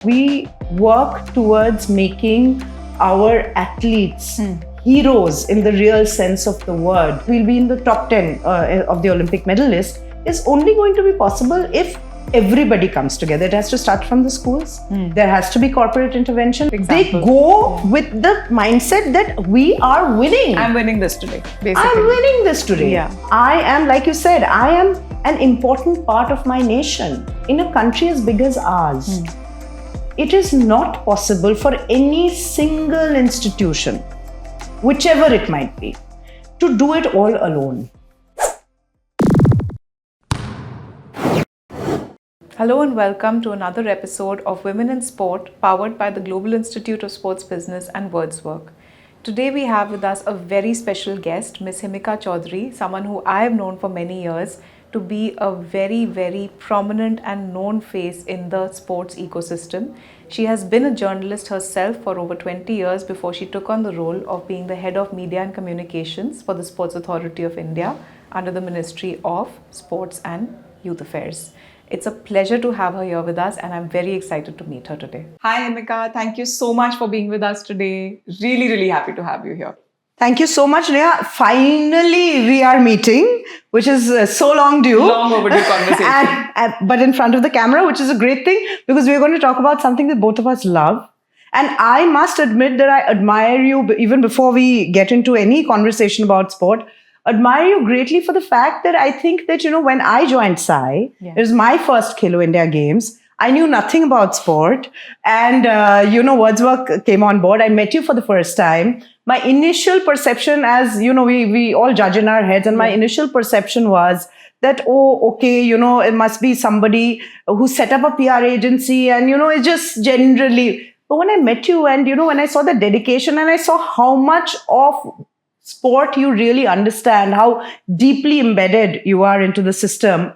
We work towards making our athletes heroes in the real sense of the word. We'll be in the top 10 of the Olympic medalists. Is only going to be possible if everybody comes together. It has to start from the schools. There has to be corporate intervention. They go with the mindset that we are winning. I'm winning this today, basically. I'm winning this today. Yeah. I am, like you said, I am an important part of my nation. In a country as big as ours, it is not possible for any single institution, whichever it might be, to do it all alone. Hello and welcome to another episode of Women in Sport, powered by the Global Institute of Sports Business and WordsWork. Today we have with us a very special guest, Ms. Himika Chaudhuri, someone who I have known for many years to be a very, very prominent and known face in the sports ecosystem. She has been a journalist herself for over 20 years before she took on the role of being the head of media and communications for the Sports Authority of India under the Ministry of Sports and Youth Affairs. It's a pleasure to have her here with us, and I'm very excited to meet her today. Hi, Himika. Thank you so much for being with us today. Really, really happy to have you here. Thank you so much, Neha. Finally, we are meeting, which is so long due. Long overdue conversation. But in front of the camera, which is a great thing because we're going to talk about something that both of us love. And I must admit that I admire you, even before we get into any conversation about sport, admire you greatly for the fact that I think that, when I joined SAI, it was my first Khelo India Games. I knew nothing about sport. And, WordsWork came on board. I met you for the first time. My initial perception, as, we all judge in our heads. And my initial perception was that, it must be somebody who set up a PR agency. And, it's just generally. But when I met you and, when I saw the dedication and I saw how much of sport you really understand, how deeply embedded you are into the system.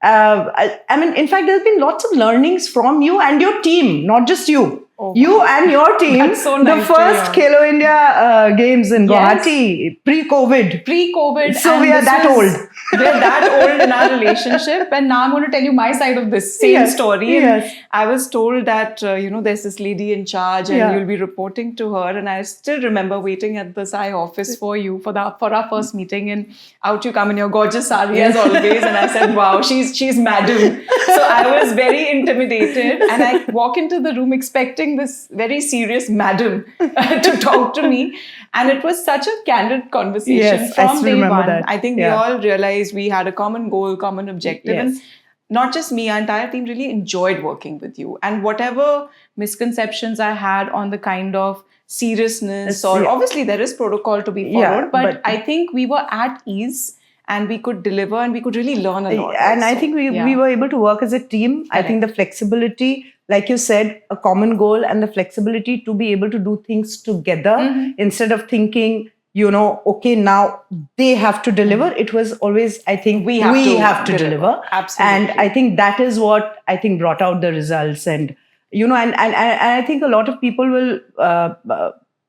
In fact, there's been lots of learnings from you and your team, not just you. Oh, you and your team. That's so nice. The first Khelo India Games in Guwahati, pre-COVID. So we are that old. We're that old in our relationship. And now I'm going to tell you my side of this same story. And I was told that, there's this lady in charge and you'll be reporting to her. And I still remember waiting at the SAI office for you for our first meeting. And out you come in your gorgeous sari as always. And I said, wow, she's madam. So I was very intimidated. And I walk into the room expecting this very serious madam to talk to me. And it was such a candid conversation from day one. That. I think we all realized we had a common goal, common objective. And not just me, our entire team really enjoyed working with you. And whatever misconceptions I had on the kind of seriousness obviously there is protocol to be followed, but I think we were at ease and we could deliver and we could really learn a lot. And I think we were able to work as a team. Correct. I think the flexibility, like you said, a common goal and the flexibility to be able to do things together instead of thinking, now they have to deliver. It was always, I think, we have to deliver. Absolutely. And I think that is what I think brought out the results. And, and I think a lot of people will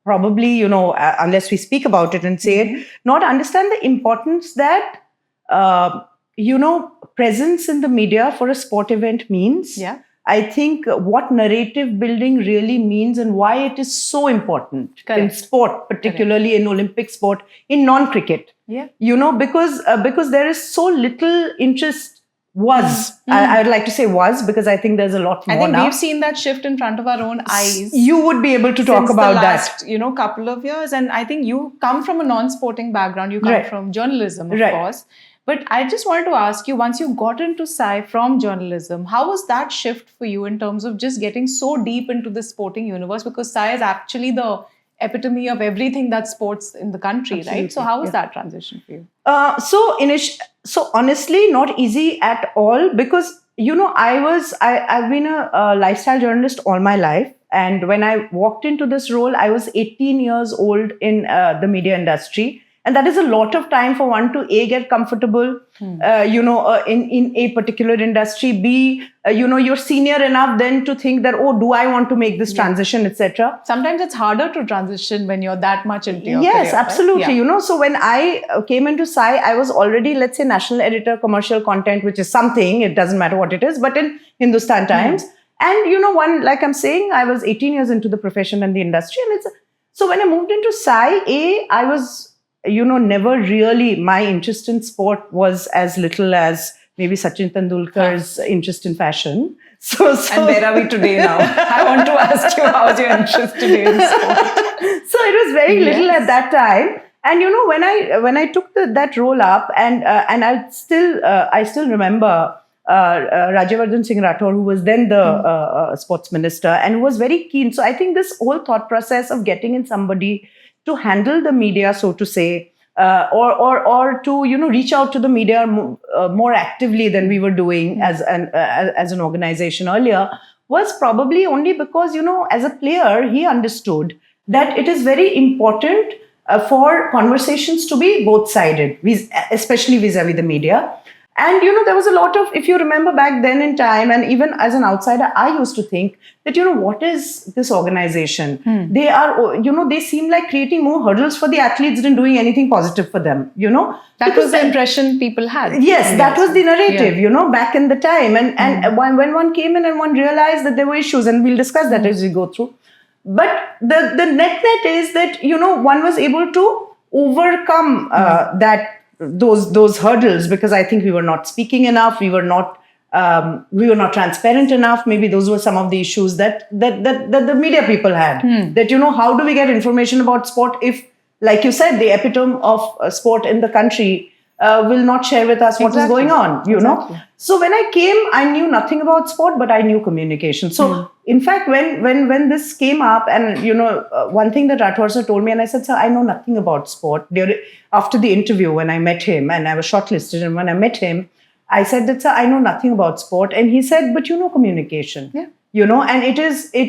probably, unless we speak about it and say it, not understand the importance that, presence in the media for a sport event means. Yeah. I think what narrative building really means and why it is so important in sport, particularly in Olympic sport, in non-cricket. Yeah. Because there is so little interest I'd like to say because I think there's a lot more now. I think we've seen that shift in front of our own eyes. You would be able to talk about that. Since the last, couple of years. And I think you come from a non-sporting background. You come from journalism, of course. But I just wanted to ask you, once you got into SAI from journalism, how was that shift for you in terms of just getting so deep into the sporting universe? Because SAI is actually the epitome of everything that's sports in the country, right? So how was that transition for you? So honestly, not easy at all because, I've been a lifestyle journalist all my life. And when I walked into this role, I was 18 years old in the media industry. And that is a lot of time for one to get comfortable, in a particular industry. B, you're senior enough then to think that, do I want to make this transition, etc. Sometimes it's harder to transition when you're that much into your career. Yes, absolutely. Right? So when I came into SAI, I was already, let's say, national editor, commercial content, which is something. It doesn't matter what it is, but in Hindustan Times. And like I'm saying, I was 18 years into the profession and the industry, and so when I moved into Psy, I was, never really, my interest in sport was as little as maybe Sachin Tendulkar's interest in fashion. So and where are we today now? I want to ask you, how's your interest today in sport? So it was very little at that time. And when I took that role up, and I still remember Rajyavardhan Singh Rathore, who was then the sports minister, and was very keen. So I think this whole thought process of getting in somebody to handle the media, so to say, or to reach out to the media more actively than we were doing as an organization earlier, was probably only because as a player he understood that it is very important for conversations to be both-sided, especially vis-a-vis the media. And there was a lot of, if you remember back then in time, and even as an outsider, I used to think that what is this organization? They are, they seem like creating more hurdles for the athletes than doing anything positive for them. That was the impression people had. Yes, that was the narrative. Back in the time, and when one came in and one realized that there were issues, and we'll discuss that as we go through. But the net is that one was able to overcome those hurdles, because I think we were not speaking enough, we were not transparent enough. Maybe those were some of the issues that the media people had. That how do we get information about sport if, like you said, the epitome of sport in the country will not share with us what is going on, Exactly. So when I came, I knew nothing about sport, but I knew communication. So in fact, when this came up, and one thing that Rathore sir told me, and I said, sir, I know nothing about sport. After the interview, when I met him, and I was shortlisted, and when I met him, I said that, sir, I know nothing about sport. And he said, but communication. Yeah. And it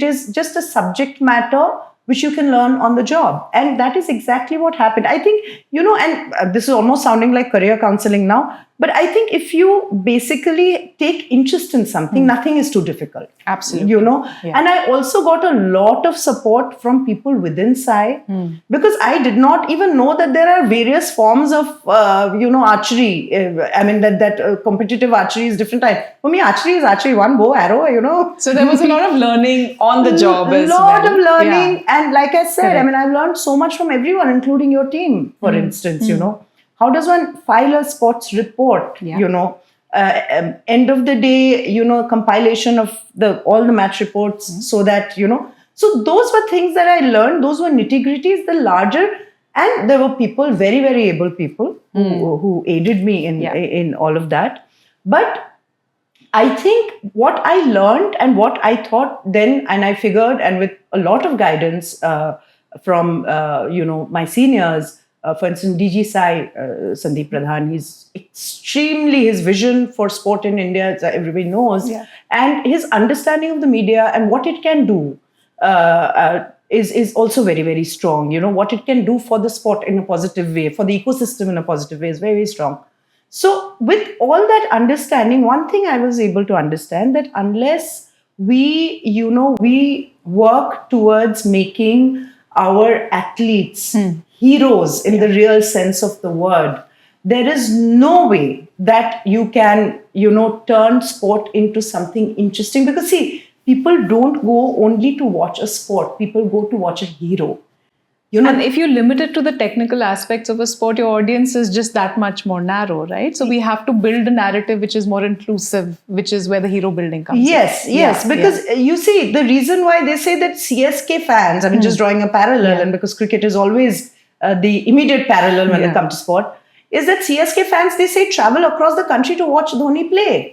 is just a subject matter which you can learn on the job. And that is exactly what happened. I think, and this is almost sounding like career counseling now, but I think if you basically take interest in something, nothing is too difficult. Absolutely. Yeah. And I also got a lot of support from people within Psy, because I did not even know that there are various forms of, archery. I mean, that competitive archery is different. For me, archery is archery, one bow, arrow, So there was a lot of learning on the job as well. A lot of learning. Yeah. And like I said, Correct. I mean, I've learned so much from everyone, including your team, for instance, How does one file a sports report, end of the day, compilation of all the match reports, so that, so those were things that I learned. Those were nitty-gritties, the larger, and there were people, very, very able people who aided me in all of that. But I think what I learned and what I thought then, and I figured, and with a lot of guidance from, my seniors, for instance, DG Sai, Sandeep Pradhan, his vision for sport in India, as everybody knows, and his understanding of the media and what it can do is also very, very strong. What it can do for the sport in a positive way, for the ecosystem in a positive way, is very, very strong. So with all that understanding, one thing I was able to understand, that unless we work towards making our athletes heroes in the real sense of the word, there is no way that you can, turn sport into something interesting. Because see, people don't go only to watch a sport. People go to watch a hero. And if you limit it to the technical aspects of a sport, your audience is just that much more narrow, right? So we have to build a narrative which is more inclusive, which is where the hero building comes in. Yes. Because you see, the reason why they say that CSK fans, I mean, just drawing a parallel, and because cricket is always the immediate parallel when it comes to sport, is that CSK fans, they say, travel across the country to watch Dhoni play.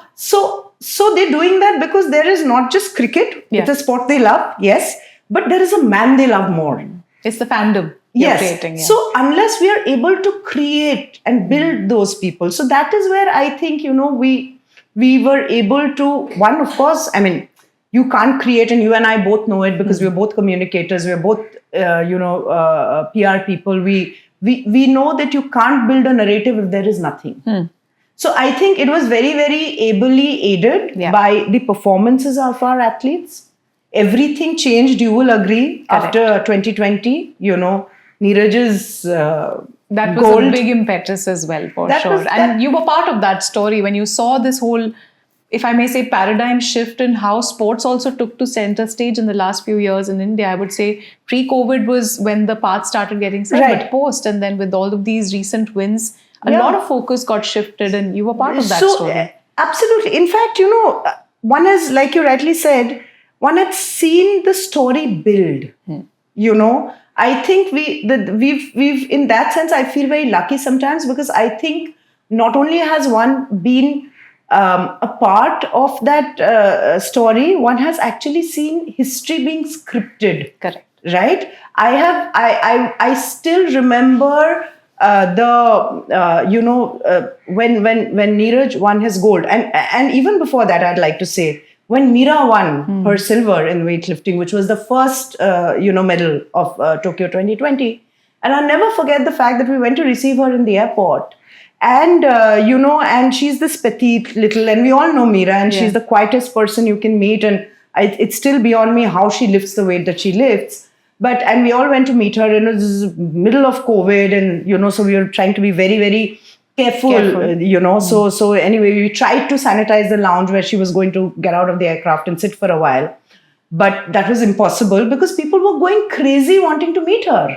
So they're doing that because there is not just cricket, it's a sport they love, yes, but there is a man they love more. It's the fandom you're creating. So unless we are able to create and build those people, so that is where I think, we were able to, one, of course, I mean, you can't create, and you and I both know it, because we're both communicators, we're both, PR people. We know that you can't build a narrative if there is nothing. So I think it was very, very ably aided by the performances of our athletes. Everything changed, you will agree, after 2020, Neeraj's that was gold. A big impetus as well, for sure. And you were part of that story when you saw this whole if I may say, paradigm shift in how sports also took to center stage in the last few years in India. I would say pre-COVID was when the path started getting set, but post, and then with all of these recent wins, a lot of focus got shifted, and you were part of that story. Absolutely. In fact, one has, like you rightly said, one had seen the story build. I think we've in that sense, I feel very lucky sometimes, because I think not only has one been a part of that story, one has actually seen history being scripted. Correct. Right? I still remember when Neeraj won his gold, and even before that, I'd like to say, when Meera won her silver in weightlifting, which was the first medal of Tokyo 2020, and I'll never forget the fact that we went to receive her in the airport, and and she's this petite little, and we all know Meera, and she's the quietest person you can meet, and it's still beyond me how she lifts the weight that she lifts. And we all went to meet her, and it was middle of COVID, and so we were trying to be very, very careful. So anyway, we tried to sanitize the lounge where she was going to get out of the aircraft and sit for a while, but that was impossible because people were going crazy wanting to meet her.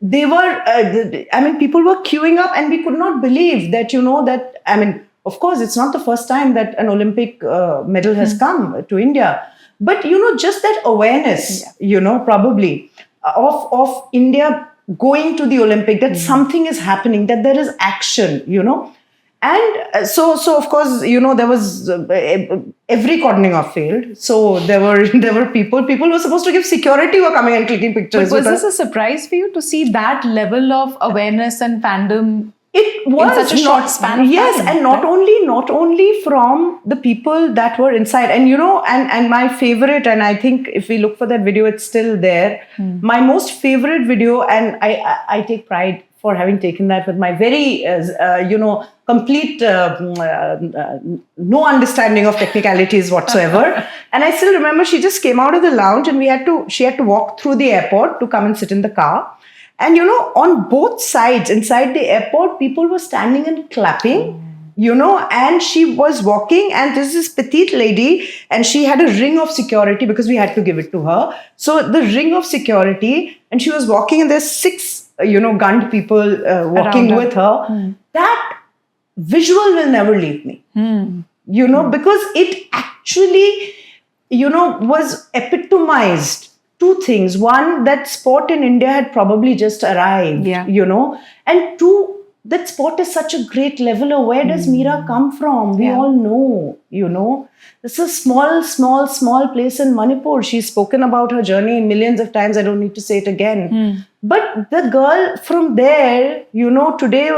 They were, people were queuing up, and we could not believe that, of course, it's not the first time that an Olympic medal has come to India. But, just that awareness, probably of India going to the Olympic, that something is happening, that there is action, And so of course, there was every cordoning off failed. So there were people who were supposed to give security were coming and clicking pictures. But was this a surprise for you to see that level of awareness and fandom? It was in such a short span of time. And not only from the people that were inside, and and my favorite, and I think if we look for that video, it's still there. My most favorite video, and I take pride for having taken that with my very complete no understanding of technicalities whatsoever. And I still remember she just came out of the lounge, and she had to walk through the airport to come and sit in the car. And, on both sides, inside the airport, people were standing and clapping, and she was walking, and this is petite lady, and she had a ring of security because we had to give it to her. So the ring of security, and she was walking, and there's 6, gunned people walking with her. That visual will never leave me, because it actually, was epitomized. 2 things. One, that sport in India had probably just arrived, and 2, that sport is such a great leveler. Where does Meera come from? We all know, This is a small place in Manipur. She's spoken about her journey millions of times. I don't need to say it again. But the girl from there, today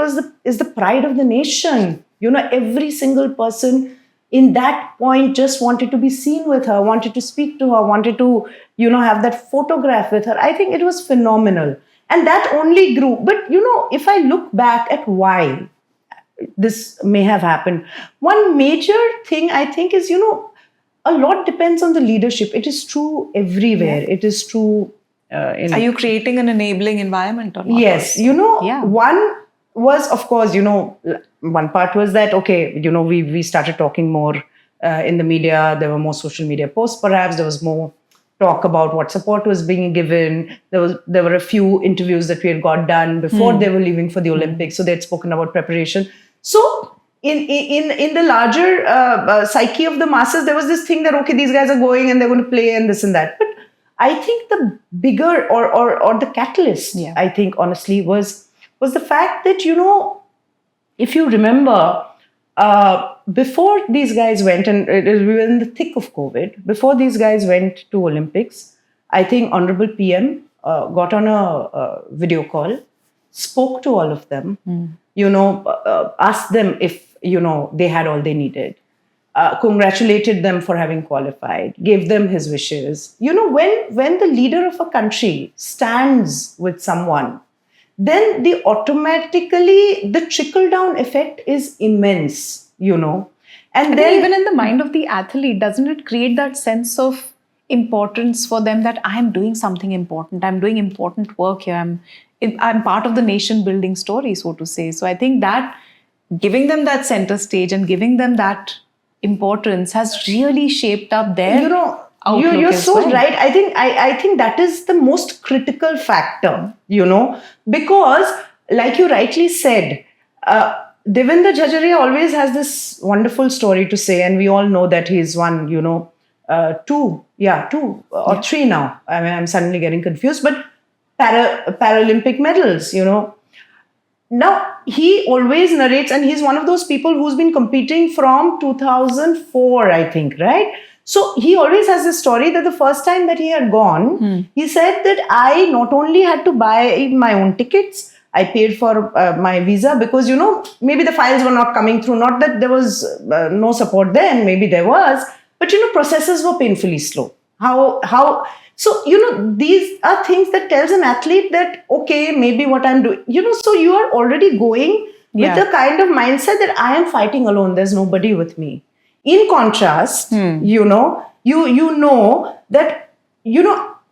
is the pride of the nation. Every single person in that point just wanted to be seen with her, wanted to speak to her, wanted to, have that photograph with her. I think it was phenomenal. And that only grew. But, if I look back at why this may have happened, one major thing I think is, a lot depends on the leadership. It is true everywhere. It is true. Are you creating an enabling environment or not? Yes. One was, of course, one part was that, okay, we started talking more in the media. There were more social media posts, perhaps. There was more talk about what support was being given. There were a few interviews that we had got done before they were leaving for the Olympics. So they had spoken about preparation. So in the larger psyche of the masses, there was this thing that, okay, these guys are going and they're going to play and this and that. But I think the bigger or the catalyst, I think, honestly, was the fact that, if you remember, before these guys went, and we were in the thick of COVID, before these guys went to Olympics, I think Honorable PM got on a video call, spoke to all of them, asked them if, they had all they needed, congratulated them for having qualified, gave them his wishes. When the leader of a country stands with someone, then automatically the trickle-down effect is immense, And then even in the mind of the athlete, doesn't it create that sense of importance for them that I'm doing something important, I'm doing important work here, I'm part of the nation-building story, so to say. So I think that giving them that center stage and giving them that importance has really shaped up their outlook you're as so well. right. I think that is the most critical factor, because like you rightly said, Devendra Jhajaria always has this wonderful story to say, and we all know that he's won, two or three now. I mean, I'm suddenly getting confused, but Paralympic medals, Now, he always narrates, and he's one of those people who's been competing from 2004, I think, right? So he always has this story that the first time that he had gone, he said that I not only had to buy my own tickets, I paid for my visa because, maybe the files were not coming through. Not that there was no support then, maybe there was, but, processes were painfully slow. So, these are things that tells an athlete that, okay, maybe what I'm doing, so you are already going with the kind of mindset that I am fighting alone. There's nobody with me. In contrast, you know that,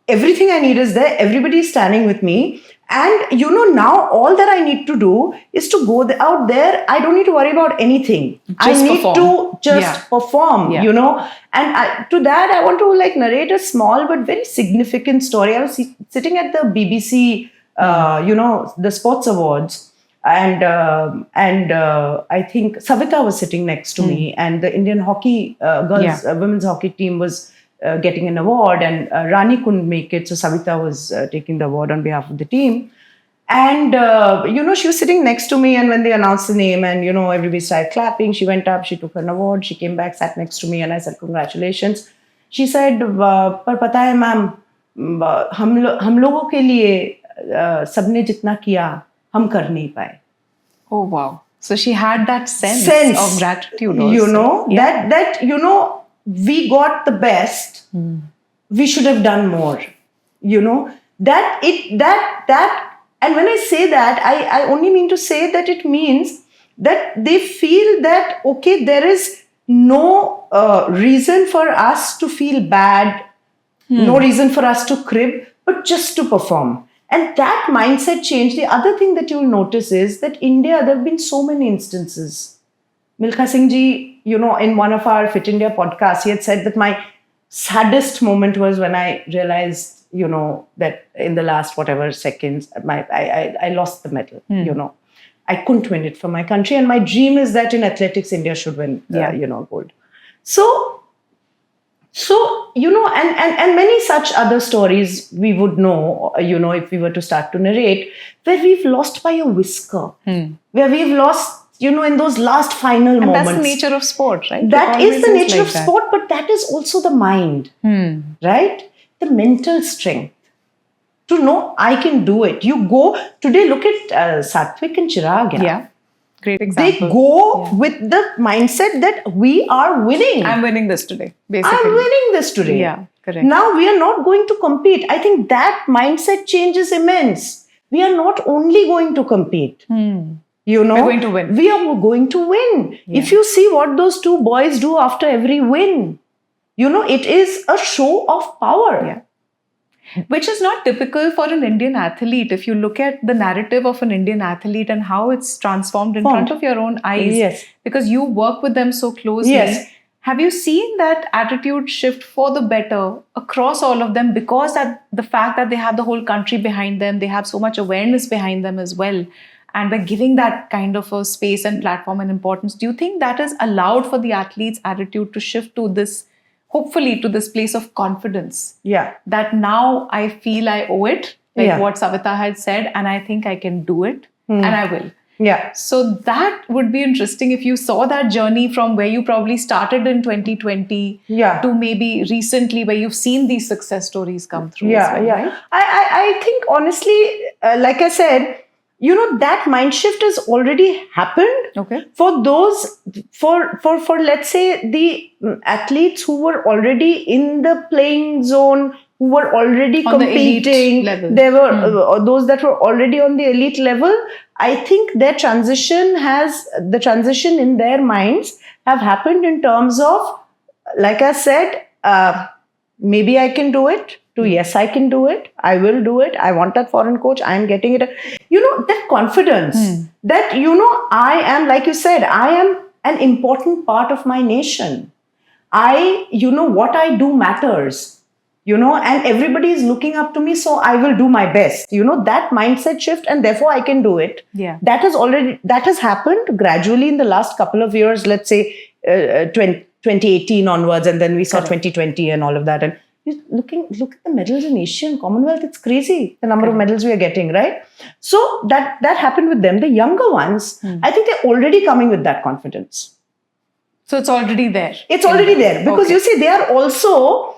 everything I need is there. Everybody is standing with me. And, now all that I need to do is to go out there. I don't need to worry about anything. I need to just perform, And to that, I want to narrate a small but very significant story. I was sitting at the BBC, the Sports Awards. And I think Savita was sitting next to me, and the Indian hockey women's hockey team was getting an award, and Rani couldn't make it, so Savita was taking the award on behalf of the team. And she was sitting next to me, and when they announced the name, and everybody started clapping, she went up, she took an award, she came back, sat next to me, and I said, "Congratulations." She said, "पर पता है ma'am, हम लोगों के लिए सबने जितना किया हम कर नहीं पाए." Oh wow! So she had that sense of gratitude also. That we got the best. We should have done more. And when I say that, I only mean to say that it means that they feel that, okay, there is no reason for us to feel bad, no reason for us to crib, but just to perform. And that mindset change, the other thing that you'll notice is that India, there have been so many instances. Milkha Singh ji, in one of our Fit India podcasts, he had said that my saddest moment was when I realized, that in the last whatever seconds, I lost the medal, I couldn't win it for my country. And my dream is that in athletics, India should win, gold. So, and many such other stories we would know, if we were to start to narrate, where we've lost by a whisker, where we've lost, in those last final moments. That's the nature of sport, right? That is the nature of sport, but that is also the mind, right? The mental strength to know I can do it. You go, today look at Satvik and Chirag. Yeah. Great example. They go with the mindset that we are winning. I'm winning this today, basically. I'm winning this today. Yeah, correct. Now we are not going to compete. I think that mindset change is immense. We are not only going to compete. We're going to win. We are going to win. Yeah. If you see what those two boys do after every win, it is a show of power. Yeah. Which is not typical for an Indian athlete. If you look at the narrative of an Indian athlete and how it's transformed in front of your own eyes, because you work with them so closely, have you seen that attitude shift for the better across all of them, because that the fact that they have the whole country behind them, they have so much awareness behind them as well, and by giving that kind of a space and platform and importance, do you think that has allowed for the athlete's attitude to shift to this, hopefully to this place of confidence? Yeah. That now I feel I owe it, like what Savita had said, and I think I can do it, and I will. Yeah. So that would be interesting if you saw that journey from where you probably started in 2020 to maybe recently where you've seen these success stories come through. Right? I think honestly, like I said, that mind shift has already happened. Okay. For those, for let's say the athletes who were already in the playing zone, who were already on competing, the level. There were those that were already on the elite level. I think the transition in their minds have happened in terms of, like I said, maybe I can do it, to yes, I can do it, I will do it, I want that foreign coach, I am getting it. That confidence that, I am, like you said, I am an important part of my nation. What I do matters, and everybody is looking up to me, so I will do my best. That mindset shift, and therefore I can do it. Yeah. That has happened gradually in the last couple of years, let's say 2018 onwards, and then we saw 2020 and all of that. And look at the medals in Asian Commonwealth. It's crazy the number of medals we are getting, right? So that happened with them. The younger ones, I think they're already coming with that confidence. So it's already there. It's already there because you see, they are also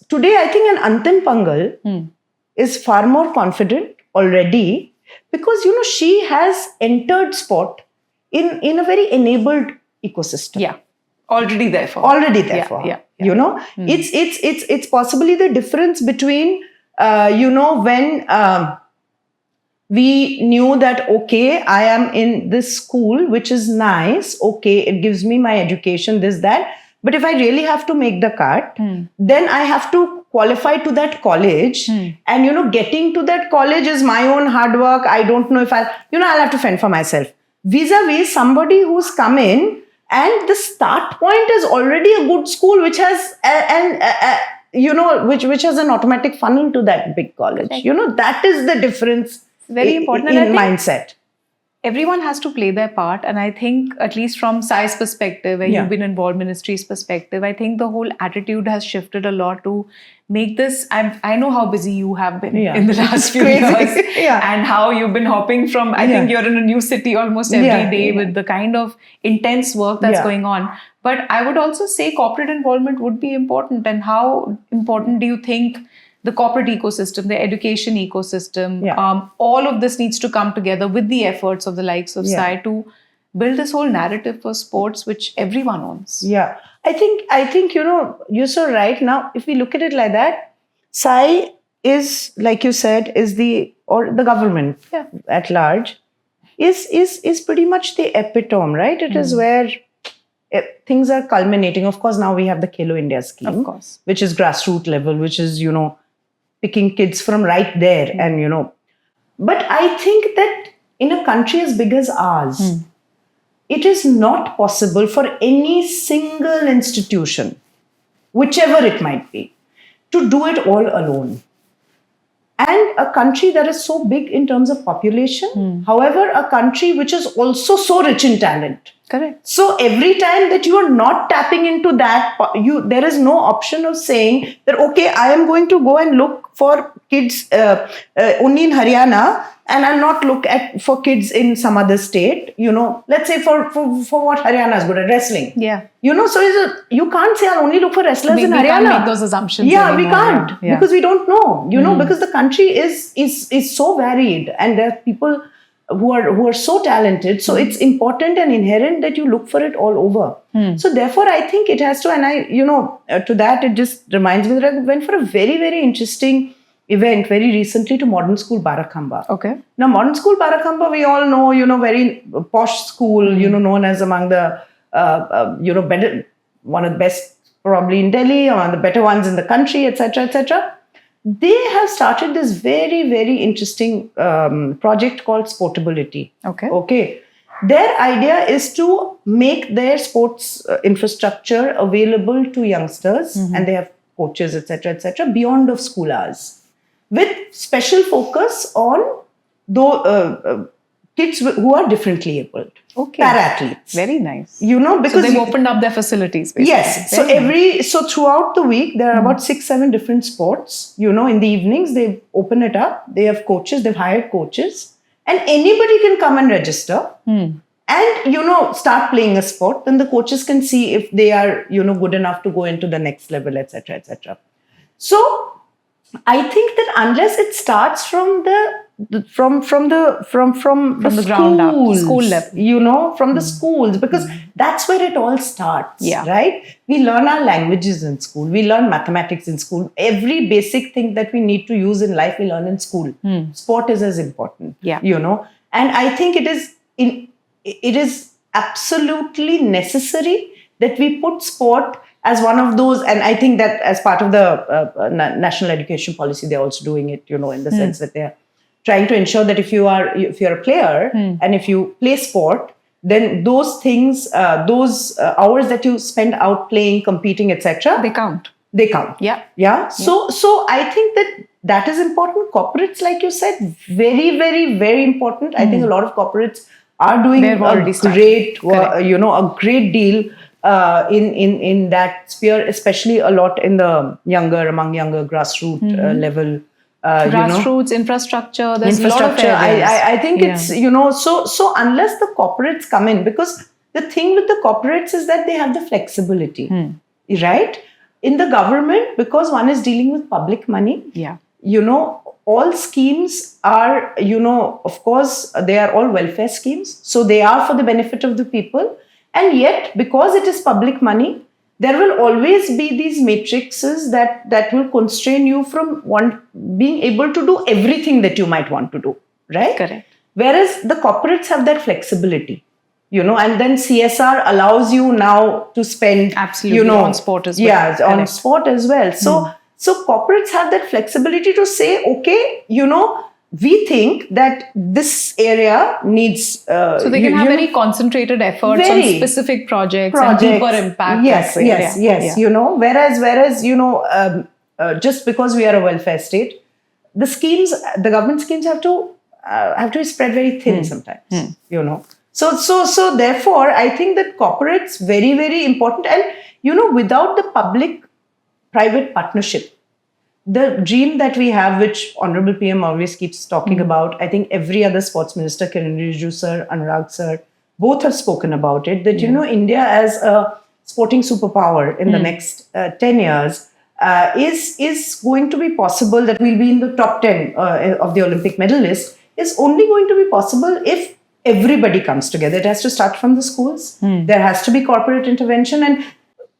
today. I think an Antim Pangal is far more confident already because she has entered sport in a very enabled ecosystem. Yeah, already there for her. It's possibly the difference between when we knew that, okay, I am in this school, which is nice. Okay, it gives me my education, this, that. But if I really have to make the cut, then I have to qualify to that college. And, getting to that college is my own hard work. I don't know if I'll have to fend for myself. Vis-a-vis somebody who's come in and the start point is already a good school, which has which has an automatic funnel to that big college. That is the difference. Very important in mindset. Everyone has to play their part, and I think at least from Sai's perspective, where you've been involved, ministry's perspective, I think the whole attitude has shifted a lot to make this. I know how busy you have been in the last few years, and how you've been hopping from. I think you're in a new city almost every day with the kind of intense work that's going on. But I would also say corporate involvement would be important. And how important do you think the corporate ecosystem, the education ecosystem, all of this needs to come together with the efforts of the likes of Sai to build this whole narrative for sports, which everyone owns. Yeah, I think you're so right. Now, if we look at it like that, Sai is, like you said, is the government at large is pretty much the epitome, right? It is where things are culminating. Of course, now we have the Khelo India scheme, of course, which is grassroots level, which is picking kids from right there. And but I think that in a country as big as ours, it is not possible for any single institution, whichever it might be, to do it all alone. And a country that is so big in terms of population, however, a country which is also so rich in talent. Correct. So every time that you are not tapping into that, there is no option of saying that, okay, I am going to go and look for kids only in Haryana, and I'll not look for kids in some other state. Let's say for what Haryana is good at, wrestling. Yeah. So you can't say I'll only look for wrestlers in Haryana. We can't make those assumptions. Yeah, we can't because we don't know. Because the country is so varied, and there are people who are so talented. So it's important and inherent that you look for it all over. So therefore, I think it has to. And to that, it just reminds me that I went for a very, very interesting event very recently to Modern School Barakhamba. Okay. Now, Modern School Barakhamba, we all know, very posh school, known as among the, better, one of the best probably in Delhi, one of the better ones in the country, etc., etc. They have started this very, very interesting project called Sportability. Okay. Their idea is to make their sports infrastructure available to youngsters, and they have coaches, etc., beyond of school hours, with special focus on kids who are differently abled. Okay. Para-athletes. Very nice. Because so they've opened up their facilities, basically. Yes. So throughout the week, there are about 6-7 different sports. In the evenings, they open it up. They have coaches. They've hired coaches. And anybody can come and register and, start playing a sport. Then the coaches can see if they are, good enough to go into the next level, etc., etc. So I think that unless it starts from the ground up, school level, from the schools, because that's where it all starts, right? We learn our languages in school. We learn mathematics in school. Every basic thing that we need to use in life, we learn in school. Sport is as important, and I think it is absolutely necessary that we put sport as one of those, and I think that as part of the national education policy, they're also doing it, in the sense that they're trying to ensure that if you're a player and if you play sport, then those things, those hours that you spend out playing, competing, etc., They count. They count. Yeah. So I think that is important. Corporates, like you said, very, very, very important. I think a lot of corporates are doing a great deal in that sphere, especially a lot among younger grassroots level. Grassroots infrastructure. There's a lot of areas. I think it's so unless the corporates come in, because the thing with the corporates is that they have the flexibility, right? In the government, because one is dealing with public money, all schemes are, of course, they are all welfare schemes. So they are for the benefit of the people. And yet, because it is public money, there will always be these matrices that will constrain you from being able to do everything that you might want to do, right? Correct. Whereas the corporates have that flexibility. And then CSR allows you now to spend on sport as well. Yeah, on sport as well. So corporates have that flexibility to say, okay, we think that this area needs. So they can have very concentrated efforts on specific projects and deeper impact. Yes. Whereas just because we are a welfare state, the government schemes have to be spread very thin sometimes. So therefore, I think that corporates very, very important. And, without the public-private partnership, the dream that we have, which Honorable PM always keeps talking about, I think every other sports minister, Kiran Rijiju sir, Anurag sir, both have spoken about it, that, India as a sporting superpower in the next 10 years is going to be possible, that we'll be in the top 10 of the Olympic medalists, is only going to be possible if everybody comes together. It has to start from the schools. There has to be corporate intervention. And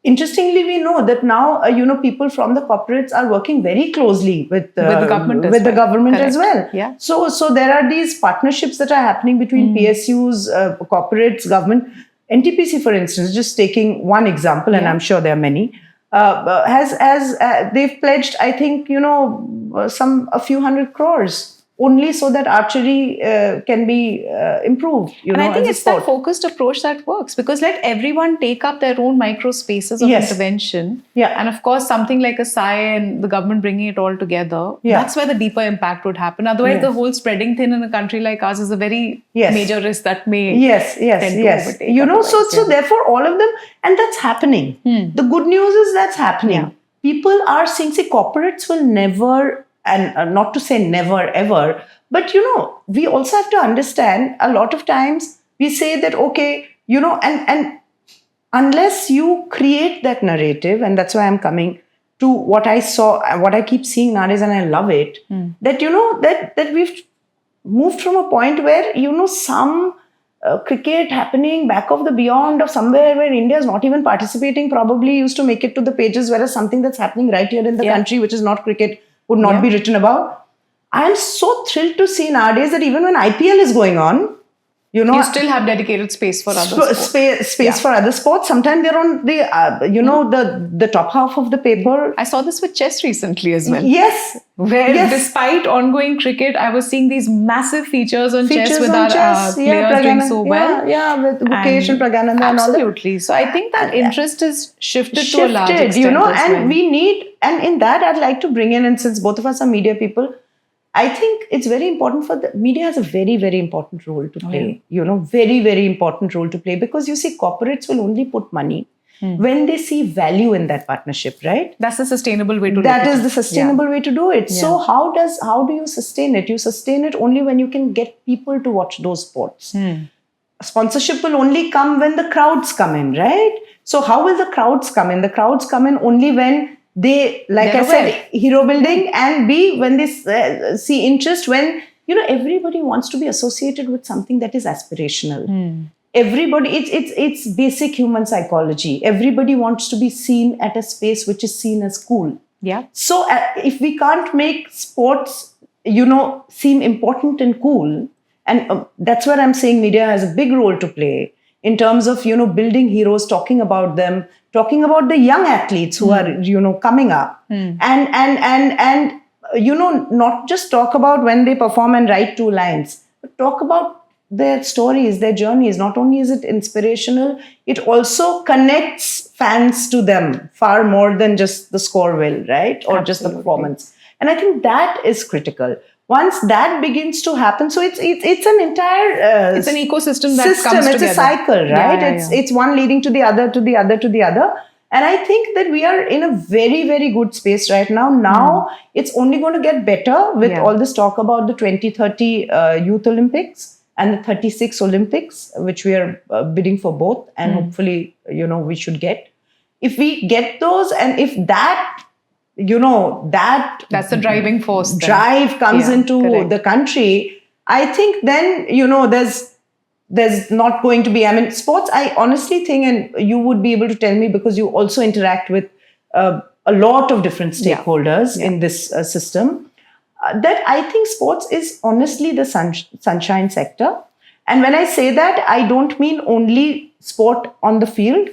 interestingly, we know that now, people from the corporates are working very closely with the government as well. Yeah. So there are these partnerships that are happening between PSUs, corporates, government. NTPC, for instance, just taking one example, and I'm sure there are many, they've pledged, I think, a few hundred crores only so that archery can be improved. And I think it's that focused approach that works, because let everyone take up their own micro spaces of intervention. Yeah. And of course, something like a SAI and the government bringing it all together, that's where the deeper impact would happen. Otherwise, the whole spreading thin in a country like ours is a very major risk that may tend to overtake. So therefore, all of them, and that's happening. The good news is that's happening. Yeah. People are saying, corporates will never, and not to say never ever, but we also have to understand, a lot of times we say that, okay, and unless you create that narrative, and that's why I'm coming to what I saw, what I keep seeing nowadays, and I love it, that that we've moved from a point where some cricket happening back of the beyond of somewhere where India is not even participating probably used to make it to the pages, whereas something that's happening right here in the country, which is not cricket, would not be written about. I am so thrilled to see nowadays that even when IPL is going on, you still have dedicated space for other sports. Space for other sports. Sometimes they're on the the top half of the paper. I saw this with chess recently as well. Yes. Where despite ongoing cricket, I was seeing these massive features on chess with our players doing so well. Yeah, with Mukesh and Pragananda and all that. Absolutely. So I think that interest is shifted to a large extent. And we need, and in that I'd like to bring in, and since both of us are media people, I think it's very important for the media has a very, very important role to play, very, very important role to play, because you see, corporates will only put money when they see value in that partnership, right? That's the sustainable way to do it. That is the sustainable way to do it. Yeah. So how do you sustain it? You sustain it only when you can get people to watch those sports. Sponsorship will only come when the crowds come in, right? So how will the crowds come in? The crowds come in only when they, like I said, hero building, and B, when they see interest, when, everybody wants to be associated with something that is aspirational. Everybody, it's basic human psychology. Everybody wants to be seen at a space which is seen as cool. Yeah. So if we can't make sports, seem important and cool, and that's where I'm saying media has a big role to play in terms of, building heroes, talking about them, talking about the young athletes who are, coming up, and not just talk about when they perform and write 2 lines, but talk about their stories, their journeys. Not only is it inspirational, it also connects fans to them far more than just the score will, right? Or just the performance. And I think that is critical. Once that begins to happen, so it's an entire it's an ecosystem that comes it's together. A cycle, right? It's one leading to the other, to the other, to the other. And I think that we are in a very, very good space right now. Now it's only going to get better with all this talk about the 2030 Youth Olympics and the 36 Olympics, which we are bidding for both. And hopefully, we should get. If we get those, and if that, that's the driving force. Drive comes into the country, I think then, there's not going to be, I mean, sports, I honestly think, and you would be able to tell me because you also interact with a lot of different stakeholders in this system, that I think sports is honestly the sunshine sector. And when I say that, I don't mean only sport on the field,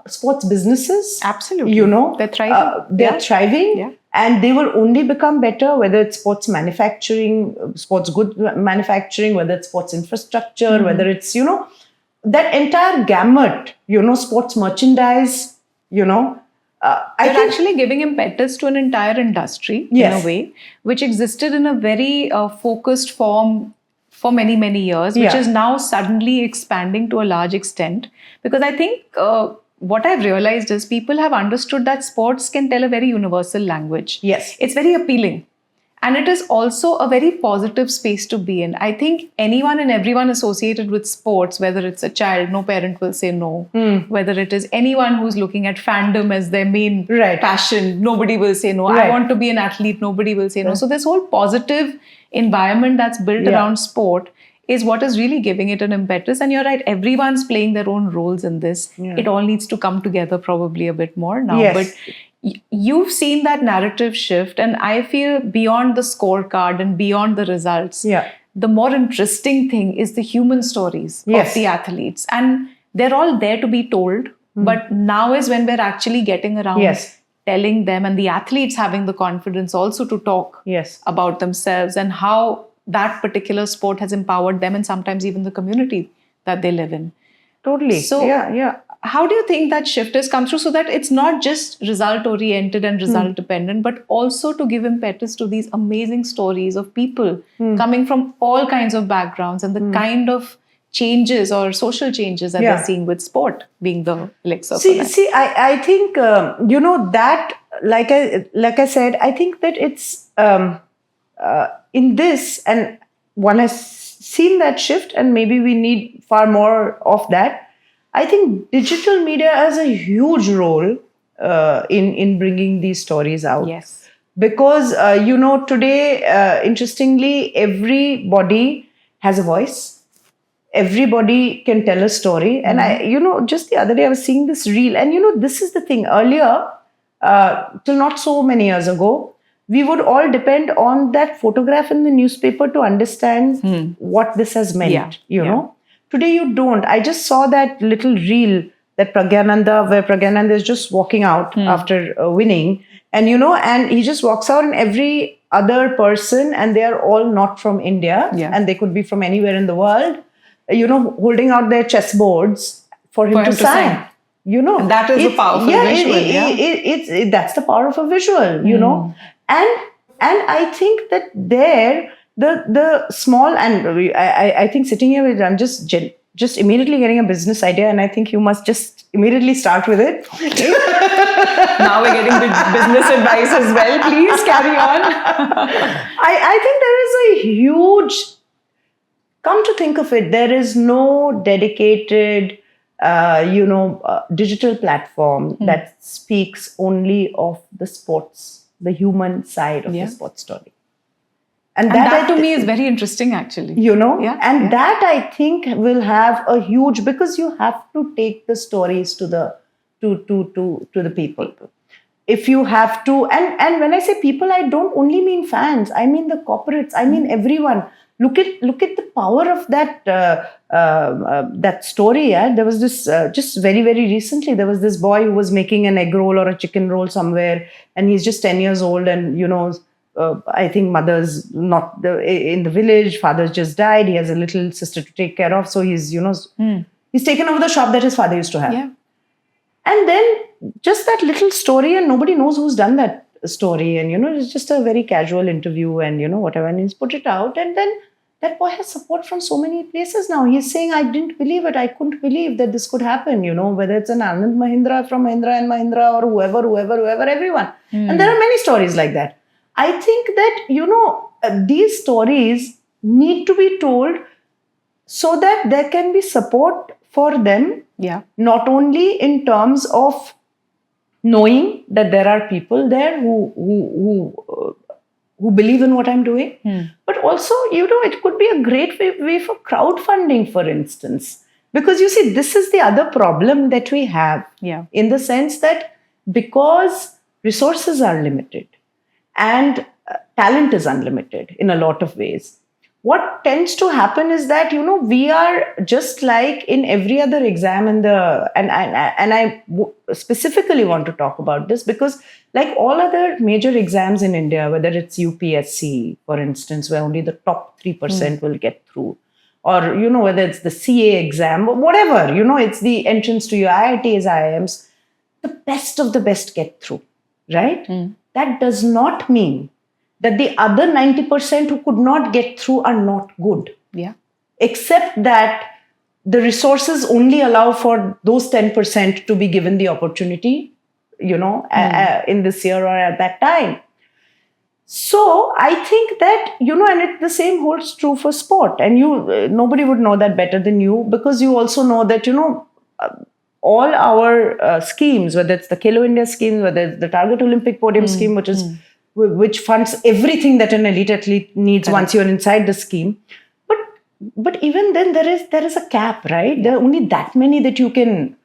sports businesses. Absolutely. They're thriving. They're thriving. Yeah. And they will only become better, whether it's sports manufacturing, sports good manufacturing, whether it's sports infrastructure, whether it's, that entire gamut, sports merchandise, They're actually giving impetus to an entire industry in a way, which existed in a very focused form for many, many years, which is now suddenly expanding to a large extent. Because I think what I've realized is people have understood that sports can tell a very universal language. Yes. It's very appealing. And it is also a very positive space to be in. I think anyone and everyone associated with sports, whether it's a child, no parent will say no. Whether it is anyone who's looking at fandom as their main passion, nobody will say no. I want to be an athlete, nobody will say no. So this whole positive environment that's built around sport is what is really giving it an impetus. And you're right, everyone's playing their own roles in this. It all needs to come together probably a bit more now. But you've seen that narrative shift, and I feel beyond the scorecard and beyond the results, the more interesting thing is the human stories of the athletes. And they're all there to be told. But now is when we're actually getting around telling them, and the athletes having the confidence also to talk about themselves and how that particular sport has empowered them and sometimes even the community that they live in. Totally. So, how do you think that shift has come through so that it's not just result oriented and result dependent, but also to give impetus to these amazing stories of people coming from all kinds of backgrounds and the kind of changes or social changes that they're seeing with sport being the elixir for that? See, I think, that, like I said, I think that it's in this, and one has seen that shift, and maybe we need far more of that. I think digital media has a huge role in bringing these stories out. Yes. Because, today, interestingly, everybody has a voice. Everybody can tell a story. And just the other day I was seeing this reel, and this is the thing. Earlier, till not so many years ago, we would all depend on that photograph in the newspaper to understand what this has meant, Today you don't. I just saw that little reel that where Pragyananda is just walking out after winning. And, and he just walks out, and every other person, and they are all not from India, and they could be from anywhere in the world, holding out their chessboards for him to sign. And that is a powerful visual. That's the power of a visual, And I think that the small, and I think sitting here with, I'm just immediately getting a business idea, and I think you must just immediately start with it. Now we're getting business advice as well. Please carry on. I think there is a huge, come to think of it, there is no dedicated digital platform that speaks only of the sports, the human side of the sports story. And that to me is very interesting, actually. That I think will have a huge, because you have to take the stories to the people. If you have to, and when I say people, I don't only mean fans. I mean the corporates. I mean everyone. Look at the power of that story. There was this just very, very recently. There was this boy who was making an egg roll or a chicken roll somewhere, and he's just 10 years old, and I think mother's not in the village, father's just died, he has a little sister to take care of, so he's he's taken over the shop that his father used to have. Yeah. And then just that little story, and nobody knows who's done that story, and it's just a very casual interview, and whatever, and he's put it out, and then that boy has support from so many places now. He's saying, I didn't believe it. I couldn't believe that this could happen, whether it's an Anand Mahindra from Mahindra and Mahindra, or whoever, everyone. And there are many stories like that. I think that, these stories need to be told so that there can be support for them. Yeah. Not only in terms of knowing that there are people there who believe in what I'm doing, but also, it could be a great way for crowdfunding, for instance. Because you see, this is the other problem that we have, in the sense that because resources are limited and talent is unlimited in a lot of ways, what tends to happen is that, we are just like in every other exam and I specifically want to talk about this because like all other major exams in India, whether it's UPSC, for instance, where only the top 3% will get through, or, whether it's the CA exam, or whatever, it's the entrance to your IITs, IIMs, the best of the best get through, right? That does not mean that the other 90% who could not get through are not good. Yeah. Except that the resources only allow for those 10% to be given the opportunity, in this year or at that time. So I think that, and the same holds true for sport. And nobody would know that better than you, because you also know that, all our schemes, whether it's the Khelo India scheme, whether it's the Target Olympic Podium scheme, which funds everything that an elite athlete needs once you're inside the scheme. But even then there is a cap, right? There are only that many that you can,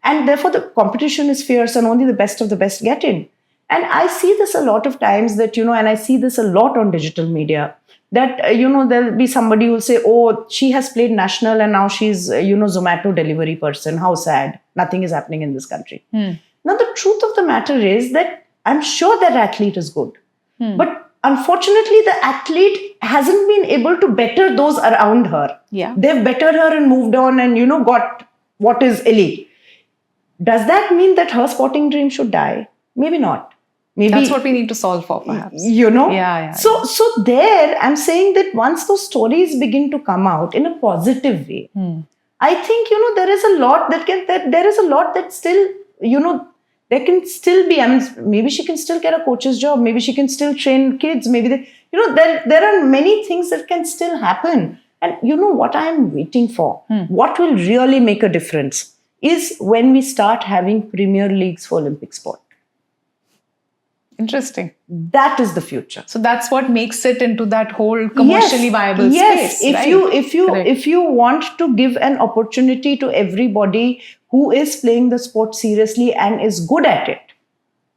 and therefore the competition is fierce and only the best of the best get in. And I see this a lot of times that, and I see this a lot on digital media, that, there'll be somebody who will say, oh, she has played national and now she's, Zomato delivery person. How sad. Nothing is happening in this country. Now, the truth of the matter is that I'm sure that athlete is good. But unfortunately, the athlete hasn't been able to better those around her. Yeah. They've bettered her and moved on and, got what is elite. Does that mean that her sporting dream should die? Maybe not. Maybe that's what we need to solve for, perhaps. Yeah. So there, I'm saying that once those stories begin to come out in a positive way, I think, there is a lot that still, there can still be, maybe she can still get a coach's job. Maybe she can still train kids. Maybe there are many things that can still happen. And what I'm waiting for, what will really make a difference is when we start having premier leagues for Olympic sport. Interesting. That is the future. So that's what makes it into that whole commercially viable space. Right? If you want to give an opportunity to everybody who is playing the sport seriously and is good at it,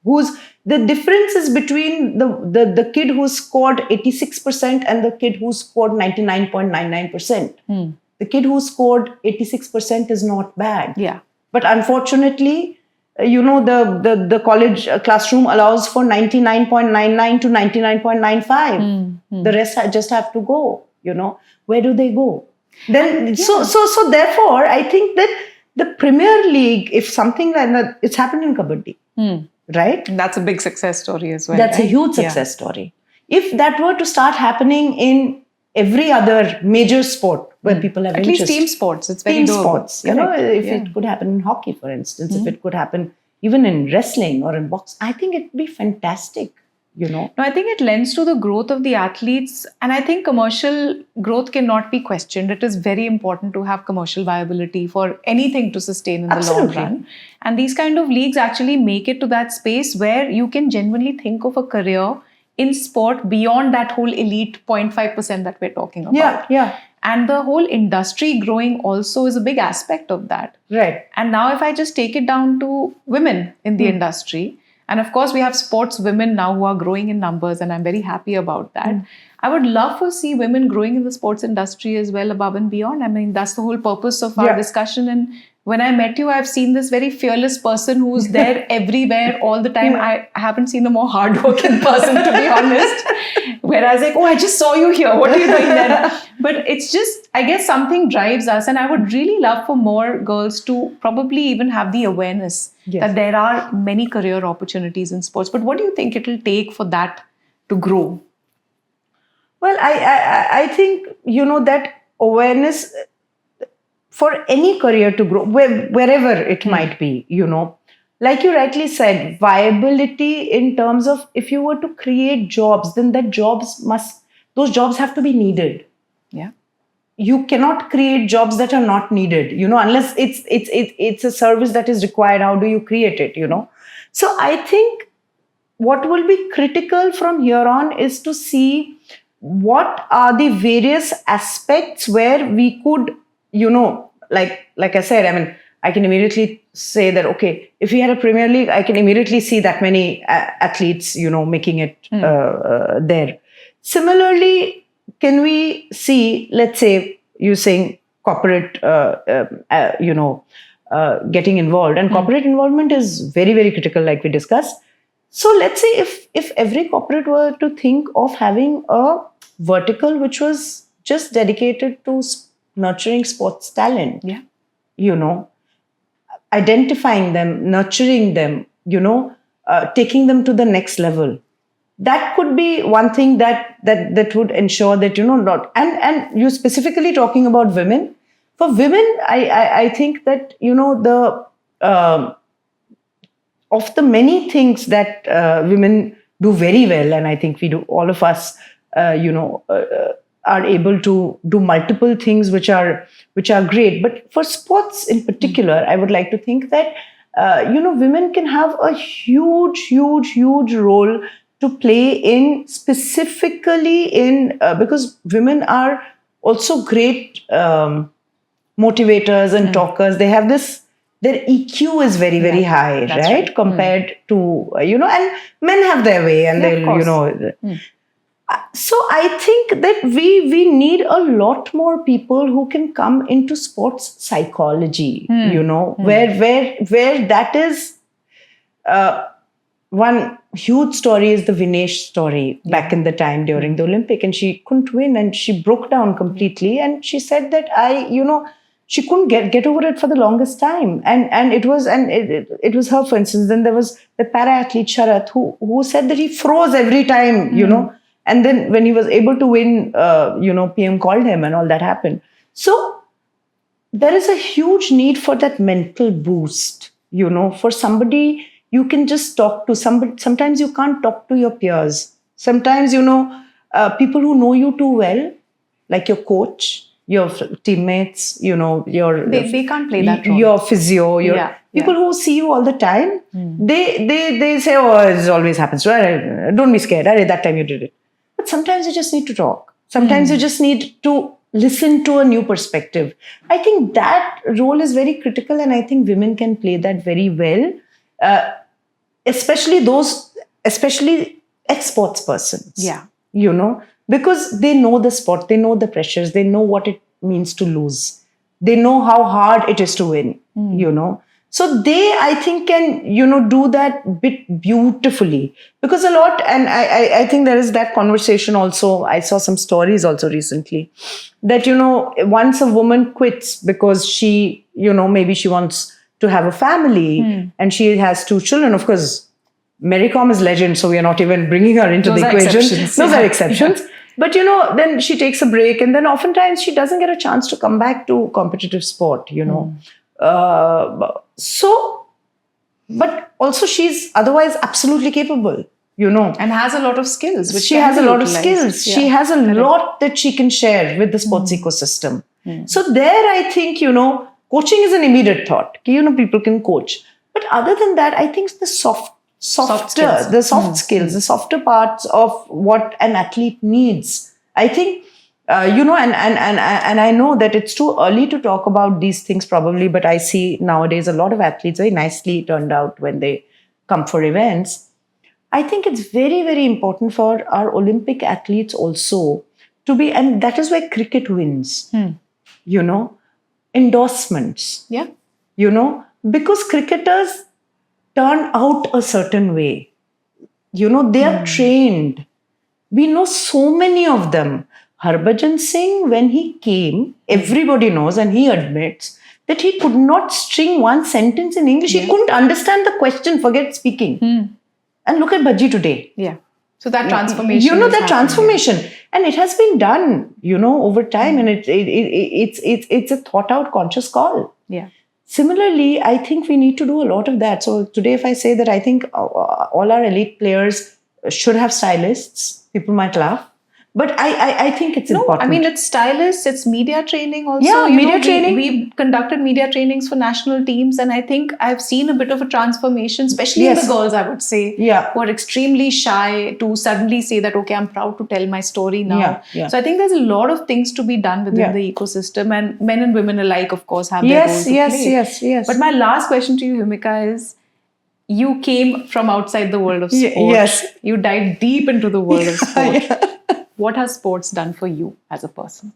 the difference is between the kid who scored 86% and the kid who scored 99.99%. The kid who scored 86% is not bad. Yeah. But unfortunately, the college classroom allows for 99.99 to 99.95. The rest just have to go. Where do they go? Then so therefore, I think that the Premier League, if something like that, it's happened in Kabaddi, right? And that's a big success story as well. That's a huge success story. If that were to start happening in every other major sport where people have at interest. least team sports, it's very team doable. Sports, if it could happen in hockey, for instance, if it could happen even in wrestling or in box, I think it'd be fantastic. No, I think it lends to the growth of the athletes, and I think commercial growth cannot be questioned. It is very important to have commercial viability for anything to sustain in the long run. And these kind of leagues actually make it to that space where you can genuinely think of a career in sport beyond that whole elite 0.5% that we're talking about. Yeah. And the whole industry growing also is a big aspect of that. Right. And now if I just take it down to women in the industry, and of course we have sports women now who are growing in numbers, and I'm very happy about that. I would love to see women growing in the sports industry as well, above and beyond. I mean, that's the whole purpose of our discussion. And when I met you, I've seen this very fearless person who's there everywhere all the time. I haven't seen a more hardworking person, to be honest. Whereas like, oh, I just saw you here. What are you doing there? But it's just, I guess something drives us. And I would really love for more girls to probably even have the awareness that there are many career opportunities in sports. But what do you think it'll take for that to grow? Well, I think, that awareness for any career to grow, wherever it might be, like you rightly said, viability in terms of if you were to create jobs, then those jobs have to be needed. Yeah. You cannot create jobs that are not needed, unless it's a service that is required. How do you create it, So I think what will be critical from here on is to see what are the various aspects where we could, like I said, I mean, I can immediately say that, okay, if we had a Premier League, I can immediately see that many athletes, making it there. Similarly, can we see, let's say, you saying corporate, getting involved, and corporate involvement is very, very critical, like we discussed. So let's say if every corporate were to think of having a vertical which was just dedicated to nurturing sports talent, identifying them, nurturing them, taking them to the next level. That could be one thing that would ensure that, not, and you specifically talking about women. For women, I think that, of the many things that women do very well, and I think we do, all of us, are able to do multiple things which are great. But for sports in particular, I would like to think that, women can have a huge role to play in, specifically in, because women are also great motivators and talkers. They have this, their EQ is very, very high, right? Compared to, and men have their way, and they'll, So I think that we need a lot more people who can come into sports psychology, where that is, one huge story is the Vinesh story back in the time during the Olympic, and she couldn't win and she broke down completely, and she said that she couldn't get over it for the longest time, and it was her, for instance. Then there was the para athlete Sharath who said that he froze every time, and then when he was able to win, PM called him and all that happened. So there is a huge need for that mental boost, for somebody you can just talk to. Sometimes you can't talk to your peers. Sometimes, people who know you too well, like your coach, your teammates, they can't play that role. Your physio, people who see you all the time, they say, oh, it always happens. Don't be scared. That time you did it. But sometimes you just need to talk. Sometimes you just need to listen to a new perspective. I think that role is very critical, and I think women can play that very well, especially ex-sports persons. Yeah. Because they know the sport, they know the pressures, they know what it means to lose. They know how hard it is to win, So they, I think, can, do that bit beautifully. Because a lot, and I think there is that conversation also. I saw some stories also recently that, once a woman quits because she, maybe she wants to have a family and she has 2 children. Of course, Mary Kom is legend, so we are not even bringing her into the equation. Those are exceptions. Yeah. But, then she takes a break, and then oftentimes she doesn't get a chance to come back to competitive sport, but also she's otherwise absolutely capable, And has a lot of skills. Which she has a lot of skills. Yeah, she has a lot that she can share with the sports ecosystem. So there, I think, coaching is an immediate thought. People can coach. But other than that, I think the soft skills, the softer parts of what an athlete needs. I think, and I know that it's too early to talk about these things probably, but I see nowadays a lot of athletes very nicely turned out when they come for events. I think it's very, very important for our Olympic athletes also to be, and that is where cricket wins, endorsements. Yeah. because cricketers turn out a certain way. They are trained. We know so many of them. Harbhajan Singh, when he came, everybody knows and he admits that he could not string one sentence in English. He couldn't understand the question, forget speaking. And look at Bhaji today. Yeah. So that transformation. That transformation. And it has been done, over time. And it's a thought out conscious call. Yeah. Similarly, I think we need to do a lot of that. So today, if I say that I think all our elite players should have stylists, people might laugh. But I think it's important. I mean, it's stylists, it's media training also. Yeah, media training. We conducted media trainings for national teams, and I think I've seen a bit of a transformation, especially in the girls, I would say, who are extremely shy to suddenly say that, okay, I'm proud to tell my story now. Yeah. So I think there's a lot of things to be done within the ecosystem, and men and women alike, of course, have their role to play. Yes. But my last question to you, Himika, is you came from outside the world of sport. Yes. You dived deep into the world of sport. What has sports done for you as a person?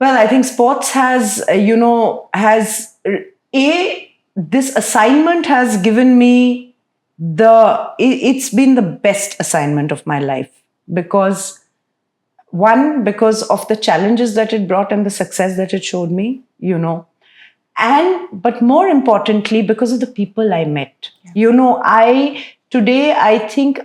Well, I think sports has, this assignment has given me it's been the best assignment of my life because of the challenges that it brought and the success that it showed me, but more importantly, because of the people I met. Today, I think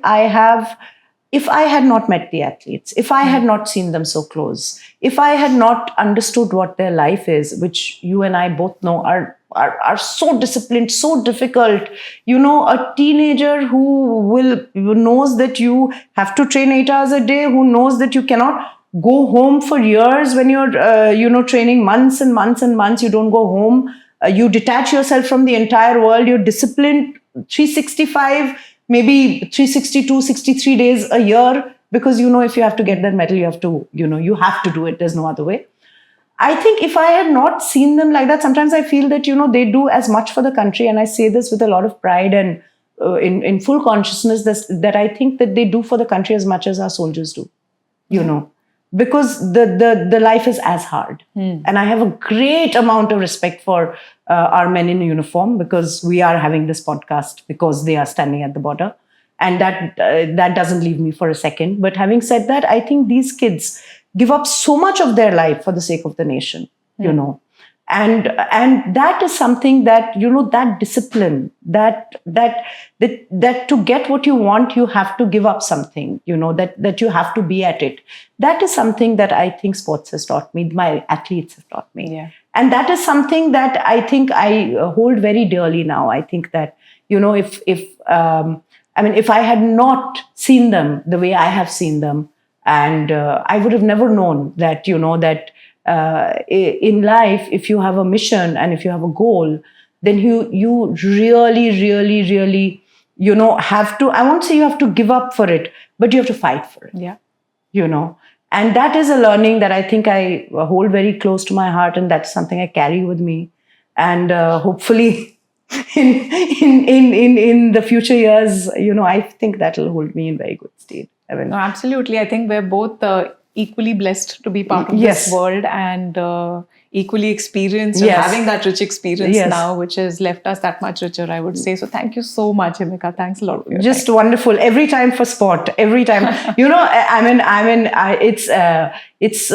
if I had not met the athletes, if I had not seen them so close, if I had not understood what their life is, which you and I both know are so disciplined, so difficult, a teenager who knows that you have to train 8 hours a day, who knows that you cannot go home for years when you're, training months and months and months, you don't go home, you detach yourself from the entire world, you're disciplined 365, maybe 362, 63 days a year, because if you have to get that medal, you have to do it. There's no other way. I think if I had not seen them like that, sometimes I feel that, they do as much for the country. And I say this with a lot of pride and in full consciousness that I think that they do for the country as much as our soldiers do, because the life is as hard. And I have a great amount of respect for our men in uniform, because we are having this podcast because they are standing at the border. And that doesn't leave me for a second. But having said that, I think these kids give up so much of their life for the sake of the nation, And that is something that, that discipline, that to get what you want, you have to give up something, that you have to be at it. That is something that I think sports has taught me, my athletes have taught me. Yeah. And that is something that I think I hold very dearly now. I think that, if I had not seen them the way I have seen them, and I would have never known that, in life, if you have a mission and if you have a goal, then you really, really, really, have to, I won't say you have to give up for it, but you have to fight for it. Yeah. And that is a learning that I think I hold very close to my heart, and that's something I carry with me. And hopefully in the future years, I think that will hold me in very good state. No, absolutely. I think we're both equally blessed to be part of this world and equally experienced and having that rich experience now, which has left us that much richer, I would say. So thank you so much, Himika. Thanks a lot. Just wonderful. Every time for sport. Every time. It's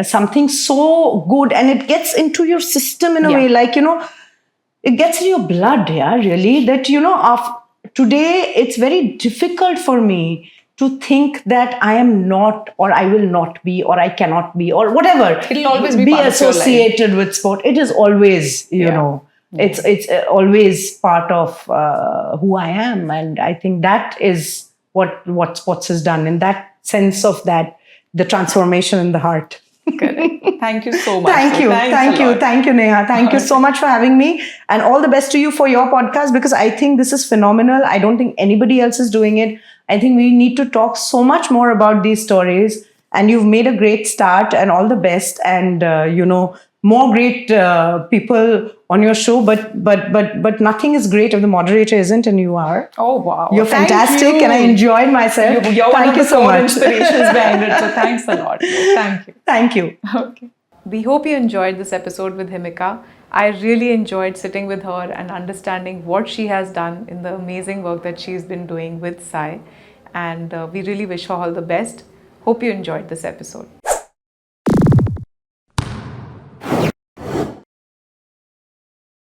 something so good, and it gets into your system in a way, like, it gets in your blood, really, that, today it's very difficult for me to think that I am not, or I will not be, or I cannot be, or whatever. It'll always be part associated with sport. It is always, it's always part of who I am. And I think that is what sports has done, in that sense of that, the transformation in the heart. Correct. Thank you so much. Thank you, Neha. Thank you so much for having me, and all the best to you for your podcast, because I think this is phenomenal. I don't think anybody else is doing it. I think we need to talk so much more about these stories, and you've made a great start, and all the best, and more great people on your show, but nothing is great if the moderator isn't, and you are. Oh wow, you're fantastic, and I enjoyed myself. Thank you so much. Inspirations behind it, so thanks a lot. Thank you. Thank you. Okay. We hope you enjoyed this episode with Himika. I really enjoyed sitting with her and understanding what she has done in the amazing work that she's been doing with Sai. And we really wish her all the best. Hope you enjoyed this episode.